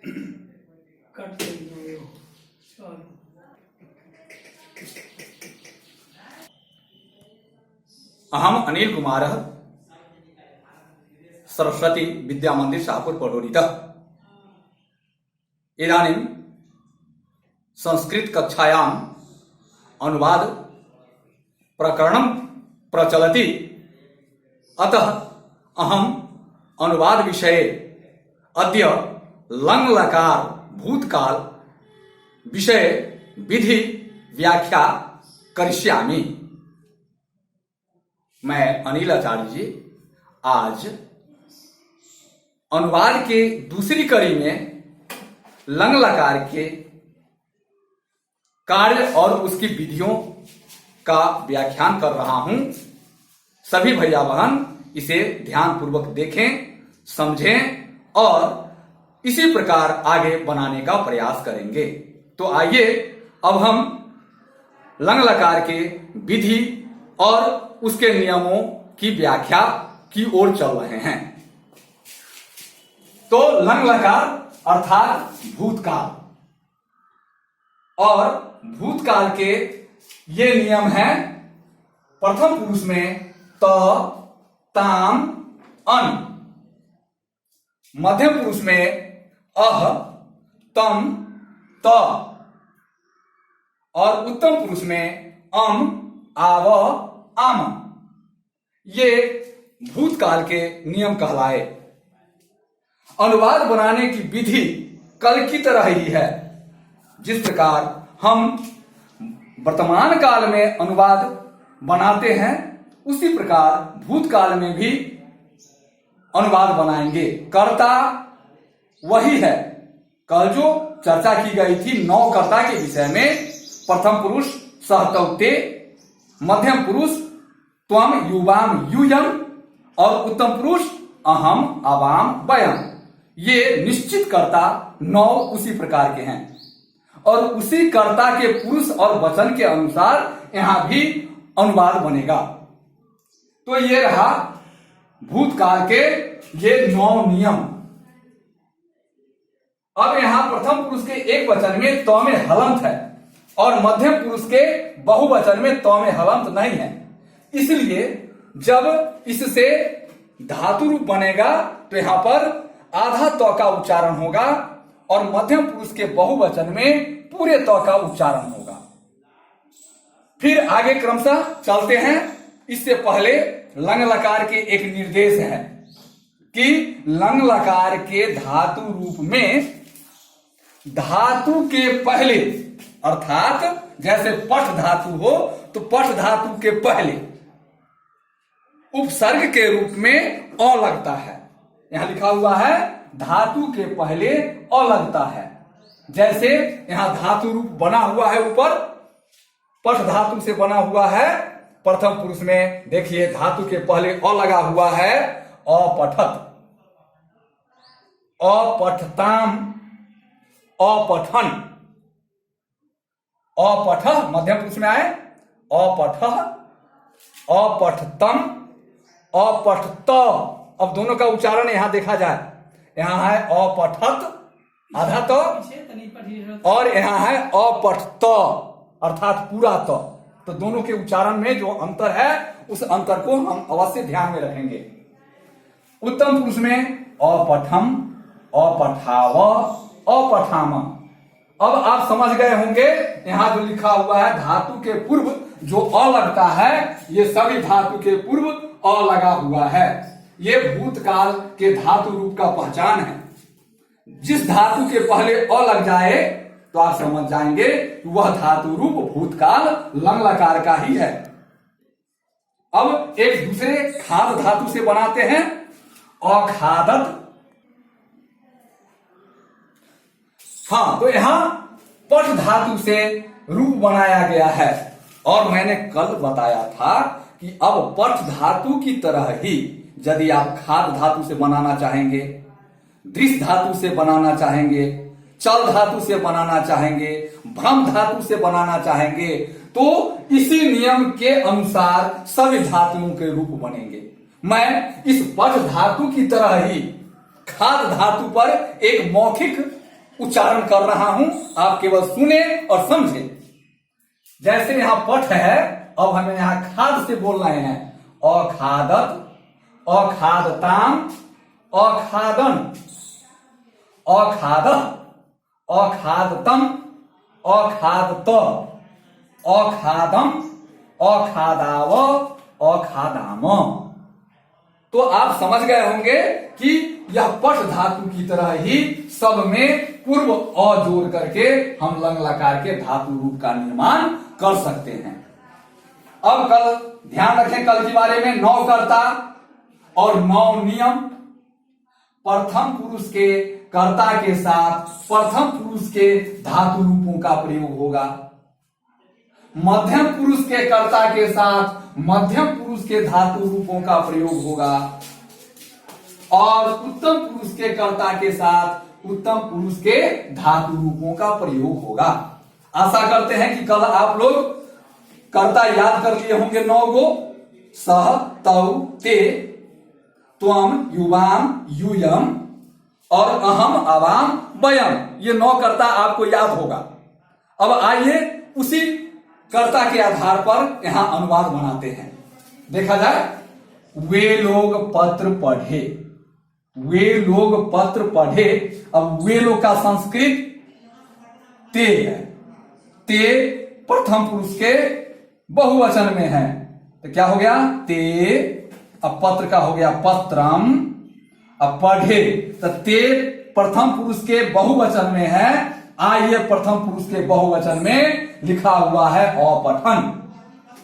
अहम अनिल कुमार सरस्वती विद्या मंदिर शाहपुर पडोरीतः इदानीं संस्कृत कक्षायाम् अनुवाद प्रकरणं प्रचलति। अतः अहम अनुवाद विषये अद्य लङ् लकार भूतकाल विषये विधि व्याख्या करिष्यामि। मैं अनिल आचार्य जी आज अनुवाद के दूसरी कड़ी में लङ् लकार के कार्य और उसकी विधियों का व्याख्यान कर रहा हूं। सभी भैया बहन इसे ध्यान पूर्वक देखें, समझें और इसी प्रकार आगे बनाने का प्रयास करेंगे। तो आइए अब हम लङ् लकार के विधि और उसके नियमों की व्याख्या की ओर चल रहे हैं। तो लङ् लकार अर्थात भूतकाल, और भूतकाल के ये नियम हैं। प्रथम पुरुष में त, ताम, अन, मध्यम पुरुष में अह, तम, त, और उत्तम पुरुष में अम, आव, आम। ये भूतकाल के नियम कहलाए। अनुवाद बनाने की विधि कल की तरह ही है। जिस प्रकार हम वर्तमान काल में अनुवाद बनाते हैं, उसी प्रकार भूतकाल में भी अनुवाद बनाएंगे। कर्ता वही है। कल जो चर्चा की गई थी 9 कर्ता के विषय में, प्रथम पुरुष सः तौ ते, मध्यम पुरुष त्वम युवाम यूयम, और उत्तम पुरुष अहम अवाम वयम। ये निश्चित कर्ता 9 उसी प्रकार के हैं, और उसी कर्ता के पुरुष और वचन के अनुसार यहां भी अनुवाद बनेगा। तो ये रहा भूतकाल के ये 9 नियम। अब यहां प्रथम पुरुष के एक वचन में त में हलंत है, और मध्यम पुरुष के बहुवचन में त में हलंत नहीं है। इसलिए जब इससे धातु रूप बनेगा तो यहां पर आधा त का उच्चारण होगा, और मध्यम पुरुष के बहुवचन में पूरे त का उच्चारण होगा। फिर आगे क्रमशः चलते हैं। इससे पहले लङ् लकार के एक निर्देश है कि लङ् लकार के धातु रूप में धातु के पहले, अर्थात जैसे पठ धातु हो तो पठ धातु के पहले उपसर्ग के रूप में अ लगता है। यहां लिखा हुआ है धातु के पहले अ लगता है। जैसे यहां धातु रूप बना हुआ है, ऊपर पठ धातु से बना हुआ है। प्रथम पुरुष में देखिए धातु के पहले अ लगा हुआ है, अपठत, अपठताम, अपठन, अपठ। मध्यम पुरुष में आए अपठ, अपठतम, अपठत। अब दोनों का उच्चारण यहां देखा जाए, यहां है अपठत आधा तो, और यहां है अपठत अर्थात पूरा तो दोनों के उच्चारण में जो अंतर है उस अंतर को हम अवश्य ध्यान में रखेंगे। उत्तम पुरुष में अपठम, अपठाव, अपठाम। अब आप समझ गए होंगे यहां जो लिखा हुआ है धातु के पूर्व जो अ लगता है, ये सभी धातु के पूर्व अ लगा हुआ है। ये भूतकाल के धातु रूप का पहचान है। जिस धातु के पहले अ लग जाए तो आप समझ जाएंगे वह धातु रूप भूतकाल लङ् लकार का ही है। अब एक दूसरे खाद धातु से बनाते हैं, अखादत। हाँ, तो यहां पठ धातु से रूप बनाया गया है, और मैंने कल बताया था कि अब पठ धातु की तरह ही यदि आप खाद धातु से बनाना चाहेंगे, दृश्य धातु से बनाना चाहेंगे, चल धातु से बनाना चाहेंगे, भ्रम धातु से बनाना चाहेंगे, तो इसी नियम के अनुसार सभी धातुओं के रूप बनेंगे। मैं इस पठ धातु की तरह ही खाद धातु पर एक मौखिक उच्चारण कर रहा हूं, आप केवल सुने और समझे। जैसे यहां पठ है, अब हमें यहां खाद से बोल रहे हैं। अखादत, अखादताम, अखादन, अखाद, अखादतम, अखादत, अखादम, अखादाव, अखादाम। तो आप समझ गए होंगे कि यह पठ धातु की तरह ही सब में पूर्व अ जोड़ करके हम लंग लकार के धातु रूप का निर्माण कर सकते हैं। अब कल ध्यान रखें, कल के बारे में 9 कर्ता और 9 नियम। प्रथम पुरुष के कर्ता के साथ प्रथम पुरुष के धातु रूपों का प्रयोग होगा। मध्यम पुरुष के कर्ता के साथ मध्यम पुरुष के धातु रूपों का प्रयोग होगा और उत्तम पुरुष के कर्ता के साथ उत्तम पुरुष के धातु रूपों का प्रयोग होगा। आशा करते हैं कि कल आप लोग कर्ता याद कर लिए होंगे 9 गो। सह, तौ, ते, त्वम, युवाम, यूयम और अहम, अवाम, वयम। ये 9 कर्ता आपको याद होगा। अब आइए उसी कर्ता के आधार पर यहां अनुवाद बनाते हैं। देखा जाए, वे लोग पत्र पढ़े, वे लोग पत्र पढ़े। अब वे लोग का संस्कृत ते है। ते प्रथम पुरुष के बहुवचन में है, तो क्या हो गया? ते। अब पत्र का हो गया पत्रम। अब पढ़े, तो ते प्रथम पुरुष के बहुवचन में है। आइए प्रथम पुरुष के बहुवचन में लिखा हुआ है अपठन,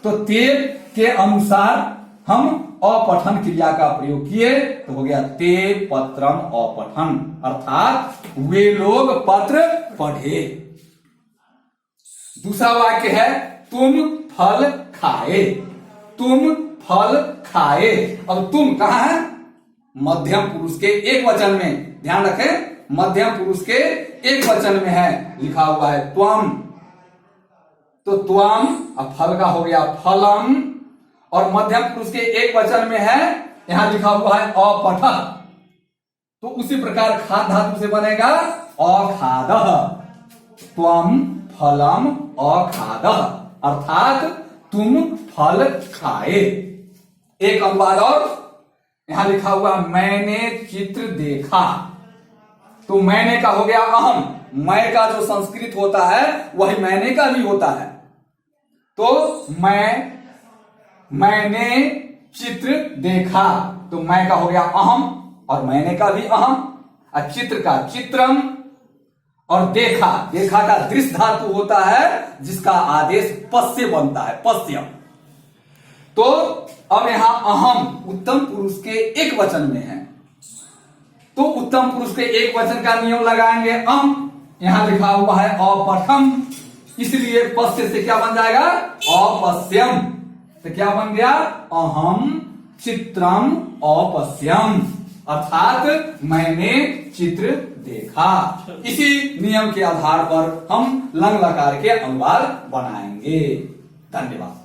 तो ते के अनुसार हम अपठन क्रिया का प्रयोग किए, तो हो गया ते पत्रम अपठन, अर्थात वे लोग पत्र पढ़े। दूसरा वाक्य है तुम फल खाए, तुम फल खाए। अब तुम कहां है? मध्यम पुरुष के एक वचन में, ध्यान रखें, मध्यम पुरुष के एक वचन में है, लिखा हुआ है त्वम, तो त्वम। अब फल का हो गया फलम और मध्यम पुरुष के एक वचन में है, यहां लिखा हुआ है अपठ, तो उसी प्रकार खाद धातु से बनेगा अखादः, त्वम फलम अखादः, अर्थात तुम फल खाए। एक अनुवाद और यहां लिखा हुआ मैंने चित्र देखा, तो मैंने का हो गया अहम, मैं का जो संस्कृत होता है वही मैंने का भी होता है, तो मैंने चित्र देखा, तो मैं का हो गया अहम और मैंने का भी अहम, और चित्र का चित्रम और देखा, देखा का दृश्य धातु होता है जिसका आदेश पश्य बनता है, पश्य। तो अब यहां अहम उत्तम पुरुष के एक वचन में है, तो उत्तम पुरुष के एक वचन का नियम लगाएंगे अम, यहां लिखा हुआ है अपठम, इसलिए पश्य से क्या बन जाएगा? अपश्यम, तो क्या बन गया? अहम चित्रम अपश्यम, अर्थात मैंने चित्र देखा। इसी नियम के आधार पर हम लंग लकार के अनुवाद बनाएंगे। धन्यवाद।